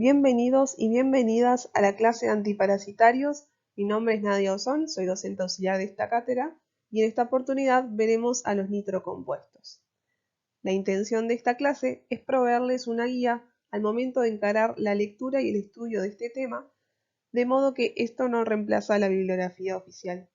Bienvenidos y bienvenidas a la clase de antiparasitarios. Mi nombre es Nadia Ozón, soy docente auxiliar de esta cátedra y en esta oportunidad veremos a los nitrocompuestos. La intención de esta clase es proveerles una guía al momento de encarar la lectura y el estudio de este tema, de modo que esto no reemplaza la bibliografía oficial.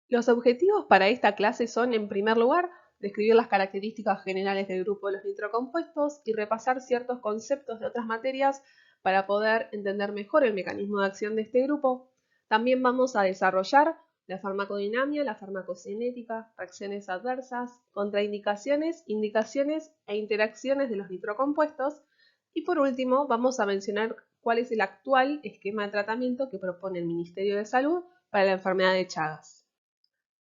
Los objetivos para esta clase son, en primer lugar, describir las características generales del grupo de los nitrocompuestos y repasar ciertos conceptos de otras materias para poder entender mejor el mecanismo de acción de este grupo. También vamos a desarrollar la farmacodinámica, la farmacocinética, reacciones adversas, contraindicaciones, indicaciones e interacciones de los nitrocompuestos. Y por último, vamos a mencionar cuál es el actual esquema de tratamiento que propone el Ministerio de Salud para la enfermedad de Chagas.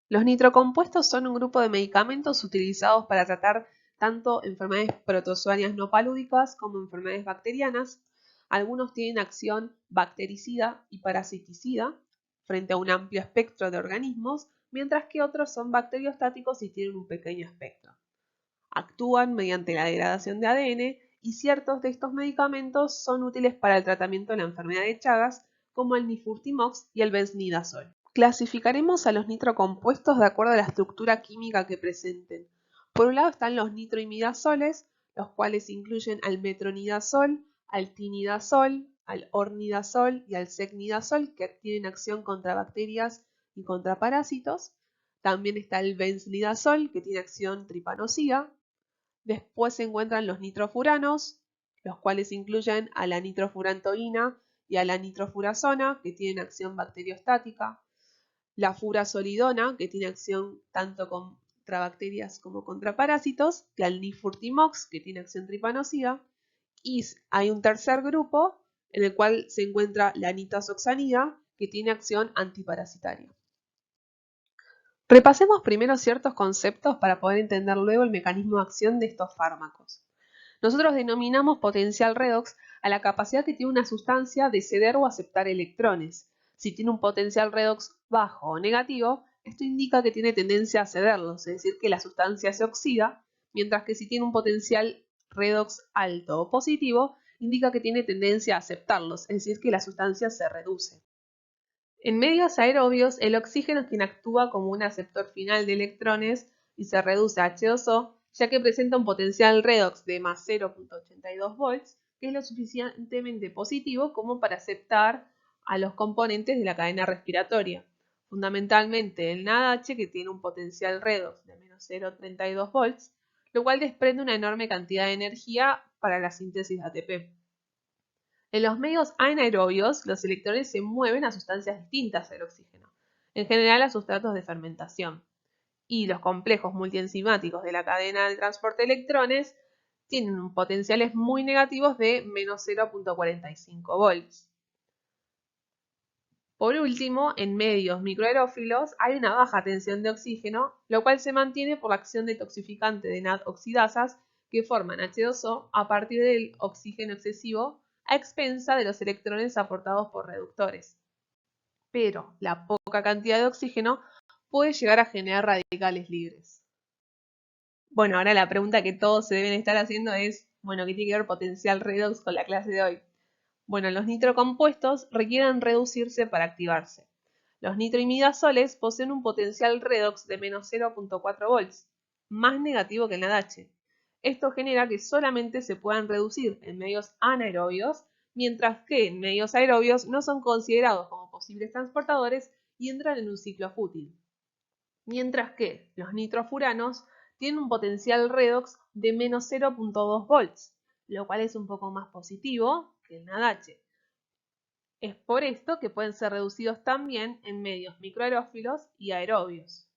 Los nitrocompuestos son un grupo de medicamentos utilizados para tratar tanto enfermedades protozoarias no palúdicas como enfermedades bacterianas. Algunos tienen acción bactericida y parasiticida frente a un amplio espectro de organismos, mientras que otros son bacteriostáticos y tienen un pequeño espectro. Actúan mediante la degradación de ADN y ciertos de estos medicamentos son útiles para el tratamiento de la enfermedad de Chagas, como el nifurtimox y el benznidazol. Clasificaremos a los nitrocompuestos de acuerdo a la estructura química que presenten. Por un lado están los nitroimidazoles, los cuales incluyen al metronidazol, al tinidazol, al ornidazol y al secnidazol, que tienen acción contra bacterias y contra parásitos. También está el benznidazol, que tiene acción tripanocida. Después se encuentran los nitrofuranos, los cuales incluyen a la nitrofurantoína y a la nitrofurazona, que tienen acción bacteriostática. La furazolidona, que tiene acción tanto contra bacterias como contra parásitos, y al nifurtimox, que tiene acción tripanocida. Y hay un tercer grupo en el cual se encuentra la nitazoxanida, que tiene acción antiparasitaria. Repasemos primero ciertos conceptos para poder entender luego el mecanismo de acción de estos fármacos. Nosotros denominamos potencial redox a la capacidad que tiene una sustancia de ceder o aceptar electrones. Si tiene un potencial redox bajo o negativo, esto indica que tiene tendencia a cederlos, es decir, que la sustancia se oxida, mientras que si tiene un potencial redox alto o positivo, indica que tiene tendencia a aceptarlos, es decir, que la sustancia se reduce. En medios aerobios, el oxígeno es quien actúa como un aceptor final de electrones y se reduce a H2O, ya que presenta un potencial redox de más 0.82 volts, que es lo suficientemente positivo como para aceptar a los componentes de la cadena respiratoria. Fundamentalmente el NADH, que tiene un potencial redox de menos 0.32 volts, lo cual desprende una enorme cantidad de energía para la síntesis de ATP. En los medios anaerobios, los electrones se mueven a sustancias distintas al oxígeno, en general a sustratos de fermentación. Y los complejos multienzimáticos de la cadena de transporte de electrones tienen potenciales muy negativos de menos 0.45 volts. Por último, en medios microaerófilos hay una baja tensión de oxígeno, lo cual se mantiene por la acción detoxificante de NAD oxidasas que forman H2O a partir del oxígeno excesivo a expensa de los electrones aportados por reductores. Pero la poca cantidad de oxígeno puede llegar a generar radicales libres. Bueno, ahora la pregunta que todos se deben estar haciendo es, bueno, ¿qué tiene que ver potencial redox con la clase de hoy? Bueno, los nitrocompuestos requieren reducirse para activarse. Los nitroimidazoles poseen un potencial redox de menos 0.4 volts, más negativo que el NADH. Esto genera que solamente se puedan reducir en medios anaerobios, mientras que en medios aerobios no son considerados como posibles transportadores y entran en un ciclo fútil. Mientras que los nitrofuranos tienen un potencial redox de menos 0.2 volts, lo cual es un poco más positivo que el NADH. Es por esto que pueden ser reducidos también en medios microaerófilos y aerobios.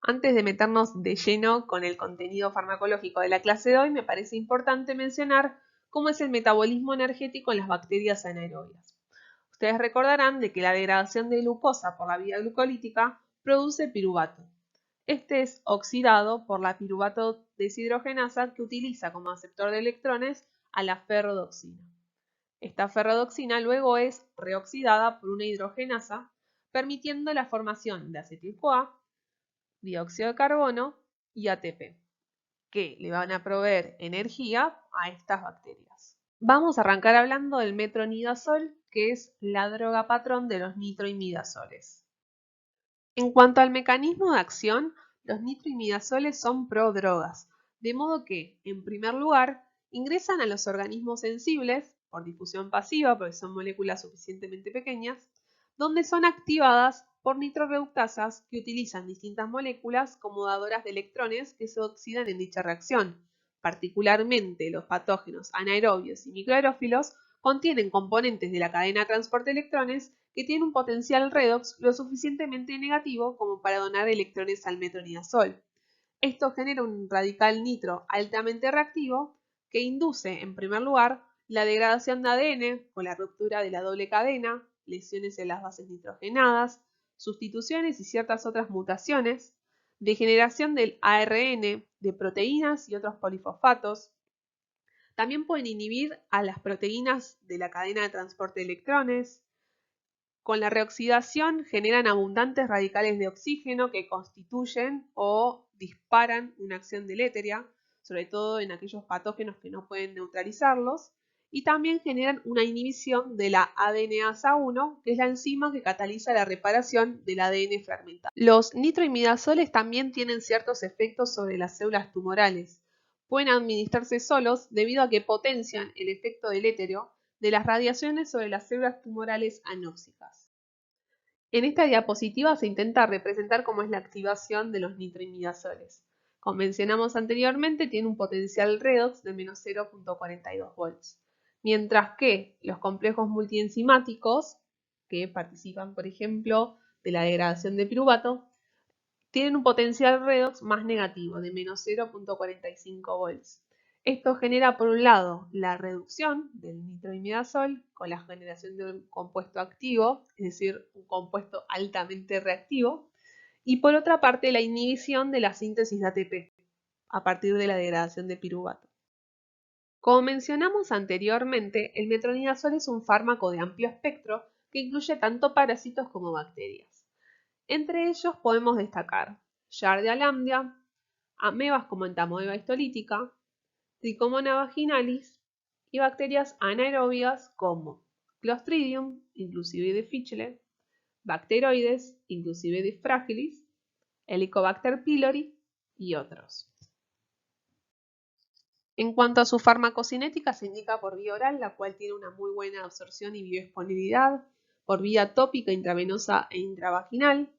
Antes de meternos de lleno con el contenido farmacológico de la clase de hoy, me parece importante mencionar cómo es el metabolismo energético en las bacterias anaerobias. Ustedes recordarán de que la degradación de glucosa por la vía glucolítica produce piruvato. Este es oxidado por la piruvato deshidrogenasa que utiliza como aceptor de electrones a la ferrodoxina. Esta ferrodoxina luego es reoxidada por una hidrogenasa, permitiendo la formación de acetil-CoA, dióxido de carbono y ATP, que le van a proveer energía a estas bacterias. Vamos a arrancar hablando del metronidazol, que es la droga patrón de los nitroimidazoles. En cuanto al mecanismo de acción, los nitroimidazoles son prodrogas, de modo que, en primer lugar, ingresan a los organismos sensibles, por difusión pasiva, porque son moléculas suficientemente pequeñas, donde son activadas por nitroreductasas que utilizan distintas moléculas como dadoras de electrones que se oxidan en dicha reacción. Particularmente los patógenos anaerobios y microaerófilos contienen componentes de la cadena de transporte de electrones que tienen un potencial redox lo suficientemente negativo como para donar electrones al metronidazol. Esto genera un radical nitro altamente reactivo que induce, en primer lugar, la degradación de ADN con la ruptura de la doble cadena, lesiones en las bases nitrogenadas, sustituciones y ciertas otras mutaciones, degeneración del ARN, de proteínas y otros polifosfatos. También pueden inhibir a las proteínas de la cadena de transporte de electrones. Con la reoxidación generan abundantes radicales de oxígeno que constituyen o disparan una acción deletérea, sobre todo en aquellos patógenos que no pueden neutralizarlos, y también generan una inhibición de la ADNasa 1, que es la enzima que cataliza la reparación del ADN fragmentado. Los nitroimidazoles también tienen ciertos efectos sobre las células tumorales. Pueden administrarse solos debido a que potencian el efecto deletéreo de las radiaciones sobre las células tumorales anóxicas. En esta diapositiva se intenta representar cómo es la activación de los nitroimidazoles. Como mencionamos anteriormente, tiene un potencial redox de menos 0.42 volts, mientras que los complejos multienzimáticos, que participan, por ejemplo, de la degradación de piruvato, tienen un potencial redox más negativo, de menos 0.45 volts. Esto genera, por un lado, la reducción del nitroimidazol con la generación de un compuesto activo, es decir, un compuesto altamente reactivo, y por otra parte, la inhibición de la síntesis de ATP a partir de la degradación de piruvato. Como mencionamos anteriormente, el metronidazol es un fármaco de amplio espectro que incluye tanto parásitos como bacterias. Entre ellos podemos destacar Giardia lambda, amebas como Entamoeba histolítica, Trichomona vaginalis y bacterias anaerobias como Clostridium, inclusive difficile, Bacteroides, inclusive de fragilis, Helicobacter pylori y otros. En cuanto a su farmacocinética, se indica por vía oral, la cual tiene una muy buena absorción y biodisponibilidad, por vía tópica, intravenosa e intravaginal.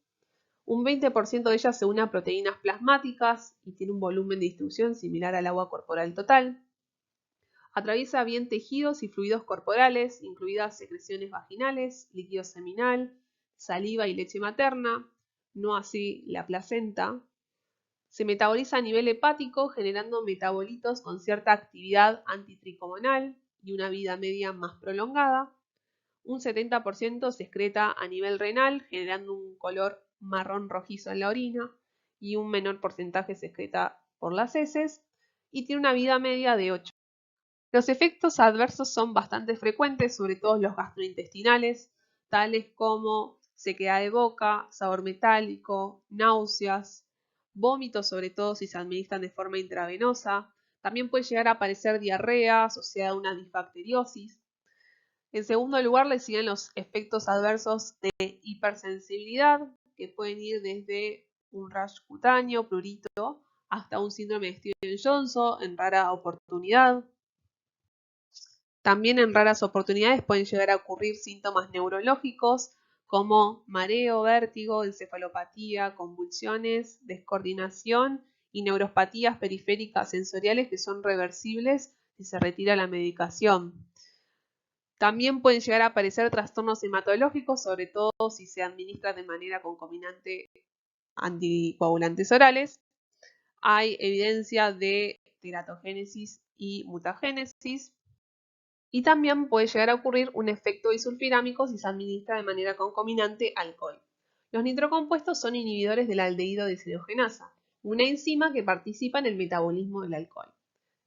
Un 20% de ellas se une a proteínas plasmáticas y tiene un volumen de distribución similar al agua corporal total. Atraviesa bien tejidos y fluidos corporales, incluidas secreciones vaginales, líquido seminal, saliva y leche materna, no así la placenta. Se metaboliza a nivel hepático, generando metabolitos con cierta actividad antitricomonal y una vida media más prolongada. Un 70% se excreta a nivel renal, generando un color marrón rojizo en la orina, y un menor porcentaje se excreta por las heces, y tiene una vida media de 8. Los efectos adversos son bastante frecuentes, sobre todo los gastrointestinales, tales como sequedad de boca, sabor metálico, náuseas, vómitos, sobre todo si se administran de forma intravenosa. También puede llegar a aparecer diarrea asociada a una disbacteriosis. En segundo lugar, le siguen los efectos adversos de hipersensibilidad, que pueden ir desde un rash cutáneo, prurito, hasta un síndrome de Stevens-Johnson en rara oportunidad. También en raras oportunidades pueden llegar a ocurrir síntomas neurológicos como mareo, vértigo, encefalopatía, convulsiones, descoordinación y neuropatías periféricas sensoriales que son reversibles si se retira la medicación. También pueden llegar a aparecer trastornos hematológicos, sobre todo si se administra de manera concomitante anticoagulantes orales. Hay evidencia de teratogénesis y mutagénesis. Y también puede llegar a ocurrir un efecto disulfirámico si se administra de manera concomitante alcohol. Los nitrocompuestos son inhibidores del aldehído deshidrogenasa, una enzima que participa en el metabolismo del alcohol.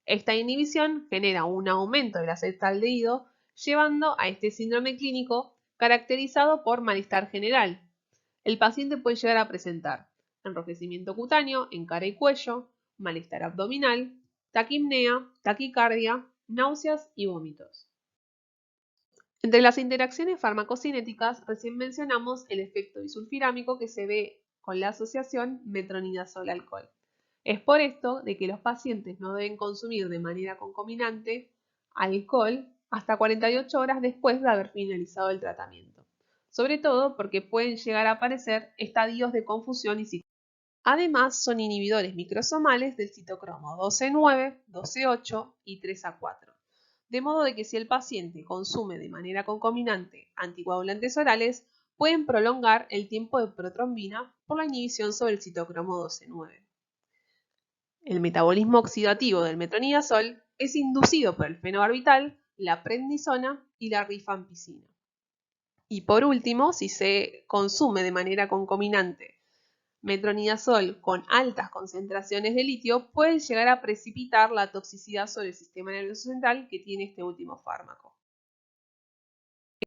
Esta inhibición genera un aumento del acetaldehído, llevando a este síndrome clínico caracterizado por malestar general. El paciente puede llegar a presentar enrojecimiento cutáneo en cara y cuello, malestar abdominal, taquipnea, taquicardia náuseas y vómitos. Entre las interacciones farmacocinéticas, recién mencionamos el efecto disulfirámico que se ve con la asociación metronidazol-alcohol. Es por esto de que los pacientes no deben consumir de manera concomitante alcohol hasta 48 horas después de haber finalizado el tratamiento, sobre todo porque pueden llegar a aparecer estadios de confusión y psicosis. Además, son inhibidores microsomales del citocromo 12-9, 12-8 y 3A4. De modo de que si el paciente consume de manera concomitante anticoagulantes orales, pueden prolongar el tiempo de protrombina por la inhibición sobre el citocromo 12-9. El metabolismo oxidativo del metronidazol es inducido por el fenobarbital, la prednisona y la rifampicina. Y por último, si se consume de manera concomitante metronidazol con altas concentraciones de litio, puede llegar a precipitar la toxicidad sobre el sistema nervioso central que tiene este último fármaco.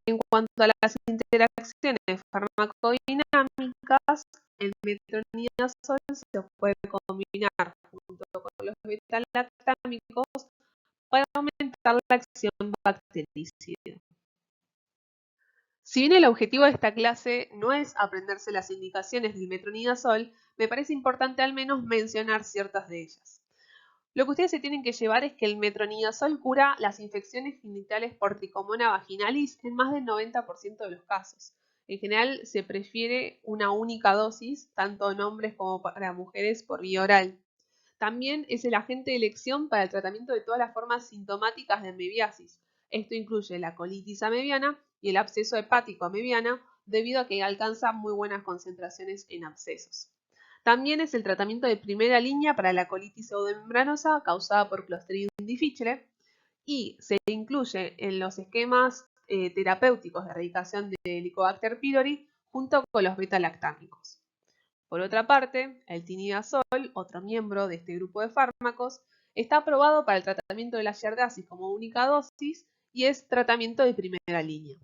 En cuanto a las interacciones farmacodinámicas, el metronidazol se puede combinar junto con los beta-lactámicos para aumentar la acción bactericida. Si bien el objetivo de esta clase no es aprenderse las indicaciones del metronidazol, me parece importante al menos mencionar ciertas de ellas. Lo que ustedes se tienen que llevar es que el metronidazol cura las infecciones genitales por Trichomona vaginalis en más del 90% de los casos. En general se prefiere una única dosis, tanto en hombres como para mujeres, por vía oral. También es el agente de elección para el tratamiento de todas las formas sintomáticas de amebiasis. Esto incluye la colitis amebiana y el absceso hepático amebiana, debido a que alcanza muy buenas concentraciones en abscesos. También es el tratamiento de primera línea para la colitis pseudomembranosa causada por Clostridium difficile y se incluye en los esquemas terapéuticos de erradicación de Helicobacter pylori junto con los beta-lactámicos. Por otra parte, el tinidazol, otro miembro de este grupo de fármacos, está aprobado para el tratamiento de la giardiasis como única dosis y es tratamiento de primera línea.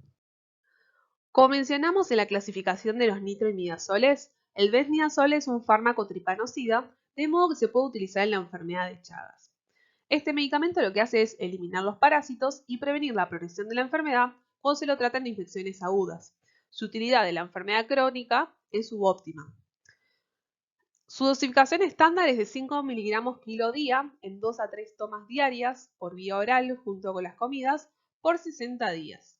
Como mencionamos en la clasificación de los nitroimidazoles, el desnidazol es un fármaco tripanocida, de modo que se puede utilizar en la enfermedad de Chagas. Este medicamento lo que hace es eliminar los parásitos y prevenir la progresión de la enfermedad cuando se lo tratan de infecciones agudas. Su utilidad en la enfermedad crónica es subóptima. Su dosificación estándar es de 5 miligramos kilo día en 2 a 3 tomas diarias por vía oral junto con las comidas por 60 días.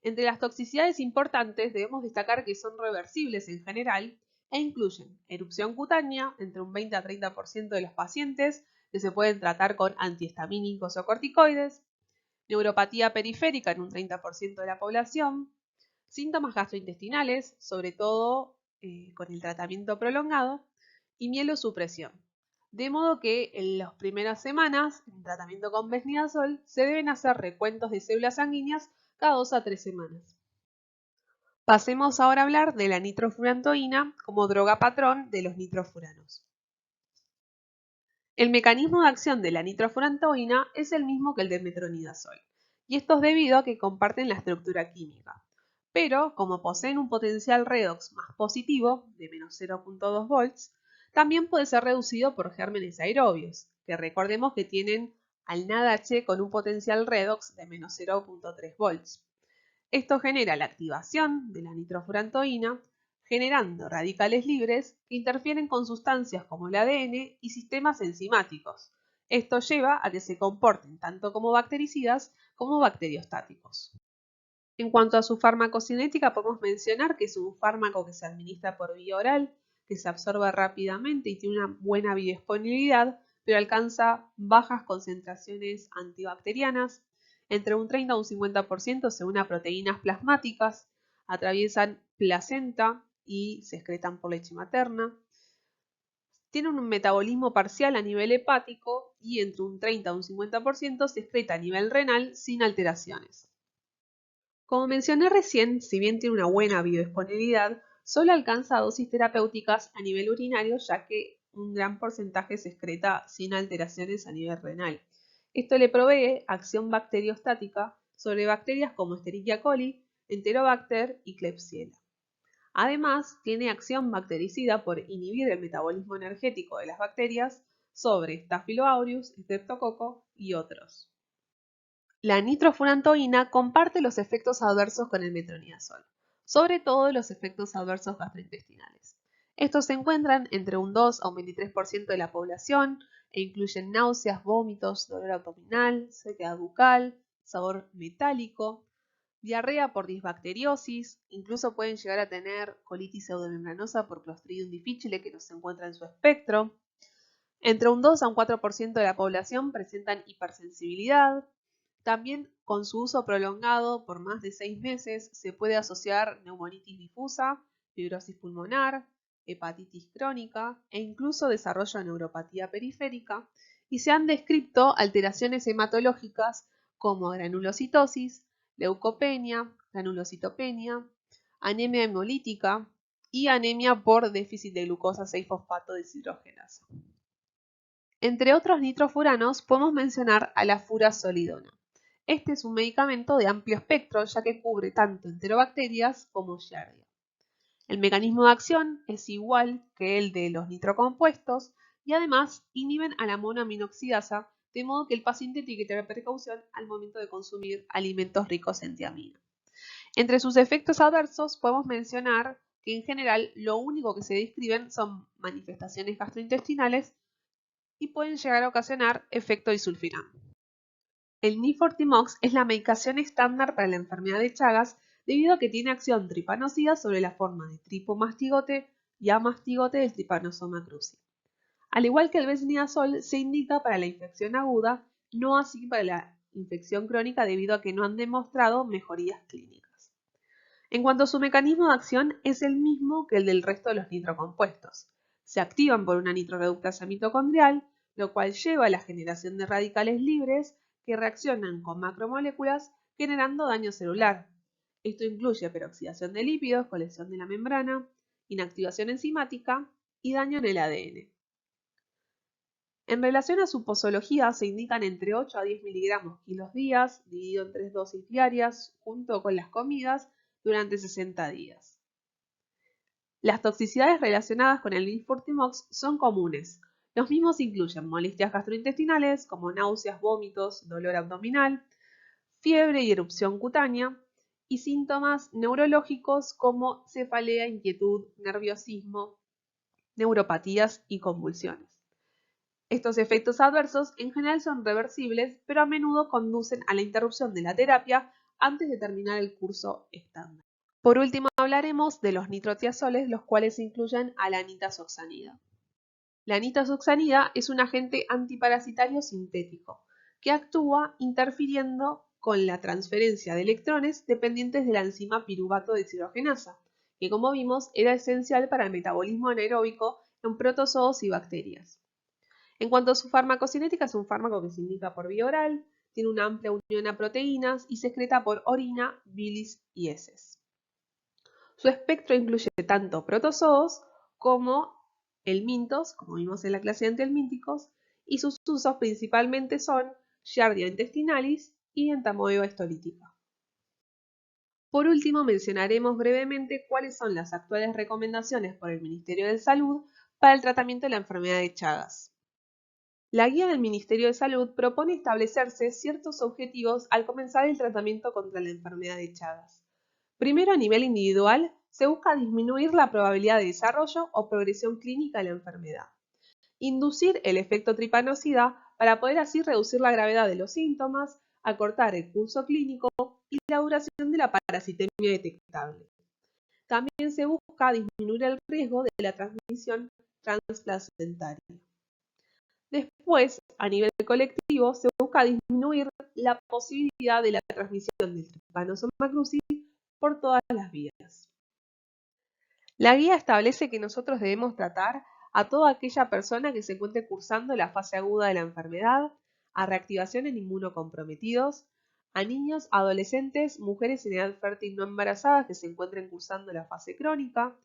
Entre las toxicidades importantes debemos destacar que son reversibles en general e incluyen erupción cutánea entre un 20 a 30% de los pacientes que se pueden tratar con antihistamínicos o corticoides, neuropatía periférica en un 30% de la población, síntomas gastrointestinales, sobre todo con el tratamiento prolongado, y mielosupresión. De modo que en las primeras semanas, en tratamiento con desnidazol, se deben hacer recuentos de células sanguíneas cada 2 a 3 semanas. Pasemos ahora a hablar de la nitrofurantoína como droga patrón de los nitrofuranos. El mecanismo de acción de la nitrofurantoína es el mismo que el del metronidazol, y esto es debido a que comparten la estructura química. Pero, como poseen un potencial redox más positivo, de menos 0.2 volts, también puede ser reducido por gérmenes aerobios, que recordemos que tienen al NADH con un potencial redox de menos 0.3 volts. Esto genera la activación de la nitrofurantoína, generando radicales libres que interfieren con sustancias como el ADN y sistemas enzimáticos. Esto lleva a que se comporten tanto como bactericidas como bacteriostáticos. En cuanto a su farmacocinética, podemos mencionar que es un fármaco que se administra por vía oral, que se absorbe rápidamente y tiene una buena biodisponibilidad, pero alcanza bajas concentraciones antibacterianas, entre un 30 a un 50% se une a proteínas plasmáticas, atraviesan placenta y se excretan por leche materna. Tiene un metabolismo parcial a nivel hepático y entre un 30 a un 50% se excreta a nivel renal sin alteraciones. Como mencioné recién, si bien tiene una buena biodisponibilidad, solo alcanza dosis terapéuticas a nivel urinario, ya que un gran porcentaje se excreta sin alteraciones a nivel renal. Esto le provee acción bacteriostática sobre bacterias como Escherichia coli, Enterobacter y Klebsiella. Además, tiene acción bactericida por inhibir el metabolismo energético de las bacterias sobre Staphylococcus, Streptococcus y otros. La nitrofurantoína comparte los efectos adversos con el metronidazol, sobre todo los efectos adversos gastrointestinales. Estos se encuentran entre un 2 a un 23% de la población e incluyen náuseas, vómitos, dolor abdominal, sequedad bucal, sabor metálico, diarrea por disbacteriosis, incluso pueden llegar a tener colitis pseudomembranosa por Clostridium difficile que no se encuentra en su espectro. Entre un 2 a un 4% de la población presentan hipersensibilidad. También con su uso prolongado por más de 6 meses se puede asociar neumonitis difusa, fibrosis pulmonar, hepatitis crónica e incluso desarrollo de neuropatía periférica, y se han descrito alteraciones hematológicas como granulocitosis, leucopenia, granulocitopenia, anemia hemolítica y anemia por déficit de glucosa 6-fosfato deshidrogenasa. Entre otros nitrofuranos podemos mencionar a la furazolidona. Este es un medicamento de amplio espectro ya que cubre tanto enterobacterias como Giardia. El mecanismo de acción es igual que el de los nitrocompuestos y además inhiben a la monoaminoxidasa, de modo que el paciente tiene que tener precaución al momento de consumir alimentos ricos en tiamina. Entre sus efectos adversos podemos mencionar que en general lo único que se describen son manifestaciones gastrointestinales y pueden llegar a ocasionar efecto disulfiram. El Nifortimox es la medicación estándar para la enfermedad de Chagas debido a que tiene acción tripanocida sobre la forma de tripomastigote y amastigote del Trypanosoma cruzi. Al igual que el benznidazol, se indica para la infección aguda, no así para la infección crónica debido a que no han demostrado mejorías clínicas. En cuanto a su mecanismo de acción, es el mismo que el del resto de los nitrocompuestos. Se activan por una nitroreductasa mitocondrial, lo cual lleva a la generación de radicales libres que reaccionan con macromoléculas generando daño celular. Esto incluye peroxidación de lípidos, colección de la membrana, inactivación enzimática y daño en el ADN. En relación a su posología, se indican entre 8 a 10 miligramos kilos días, dividido en 3 dosis diarias, junto con las comidas, durante 60 días. Las toxicidades relacionadas con el Nifortimox son comunes. Los mismos incluyen molestias gastrointestinales como náuseas, vómitos, dolor abdominal, fiebre y erupción cutánea, y síntomas neurológicos como cefalea, inquietud, nerviosismo, neuropatías y convulsiones. Estos efectos adversos en general son reversibles, pero a menudo conducen a la interrupción de la terapia antes de terminar el curso estándar. Por último, hablaremos de los nitrotiazoles, los cuales incluyen a la nitazoxanida. La nitazoxanida es un agente antiparasitario sintético que actúa interfiriendo con la transferencia de electrones dependientes de la enzima piruvato deshidrogenasa, que como vimos era esencial para el metabolismo anaeróbico en protozoos y bacterias. En cuanto a su farmacocinética, es un fármaco que se indica por vía oral, tiene una amplia unión a proteínas y se excreta por orina, bilis y heces. Su espectro incluye tanto protozoos como helmintos, como vimos en la clase de antihelmínticos, y sus usos principalmente son Giardia intestinalis y Entamoeba histolítica. Por último, mencionaremos brevemente cuáles son las actuales recomendaciones por el Ministerio de Salud para el tratamiento de la enfermedad de Chagas. La guía del Ministerio de Salud propone establecerse ciertos objetivos al comenzar el tratamiento contra la enfermedad de Chagas. Primero, a nivel individual, se busca disminuir la probabilidad de desarrollo o progresión clínica de la enfermedad. Inducir el efecto tripanocida para poder así reducir la gravedad de los síntomas, acortar el curso clínico y la duración de la parasitemia detectable. También se busca disminuir el riesgo de la transmisión transplacentaria. Después, a nivel colectivo, se busca disminuir la posibilidad de la transmisión del Trypanosoma cruzi por todas las vías. La guía establece que nosotros debemos tratar a toda aquella persona que se encuentre cursando la fase aguda de la enfermedad, a reactivación en inmunocomprometidos, a niños, adolescentes, mujeres en edad fértil no embarazadas que se encuentren cursando la fase crónica,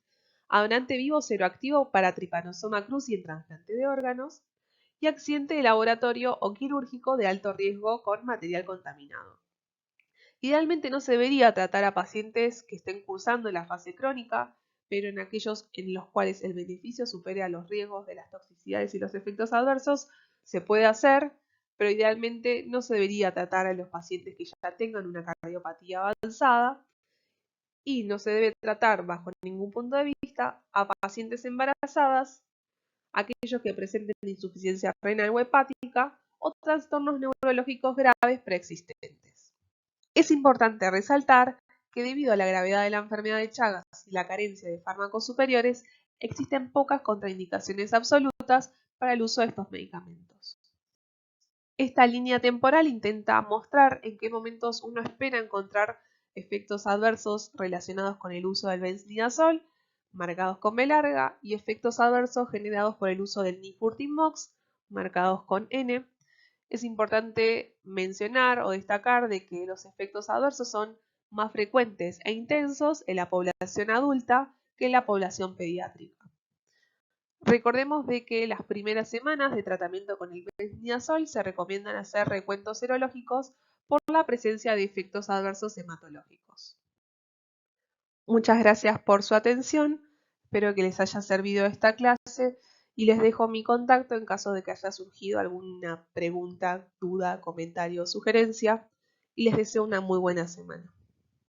a donante vivo ceroactivo para Trypanosoma cruzi en trasplante de órganos, y accidente de laboratorio o quirúrgico de alto riesgo con material contaminado. Idealmente no se debería tratar a pacientes que estén cursando la fase crónica, pero en aquellos en los cuales el beneficio supere a los riesgos de las toxicidades y los efectos adversos, se puede hacer, pero idealmente no se debería tratar a los pacientes que ya tengan una cardiopatía avanzada y no se debe tratar bajo ningún punto de vista a pacientes embarazadas, aquellos que presenten insuficiencia renal o hepática o trastornos neurológicos graves preexistentes. Es importante resaltar que debido a la gravedad de la enfermedad de Chagas y la carencia de fármacos superiores, existen pocas contraindicaciones absolutas para el uso de estos medicamentos. Esta línea temporal intenta mostrar en qué momentos uno espera encontrar efectos adversos relacionados con el uso del benzimidazol, marcados con B larga, y efectos adversos generados por el uso del Nifurtimox, marcados con N. Es importante mencionar o destacar de que los efectos adversos son más frecuentes e intensos en la población adulta que en la población pediátrica. Recordemos de que las primeras semanas de tratamiento con el benzimidazol se recomiendan hacer recuentos serológicos por la presencia de efectos adversos hematológicos. Muchas gracias por su atención, espero que les haya servido esta clase y les dejo mi contacto en caso de que haya surgido alguna pregunta, duda, comentario o sugerencia y les deseo una muy buena semana.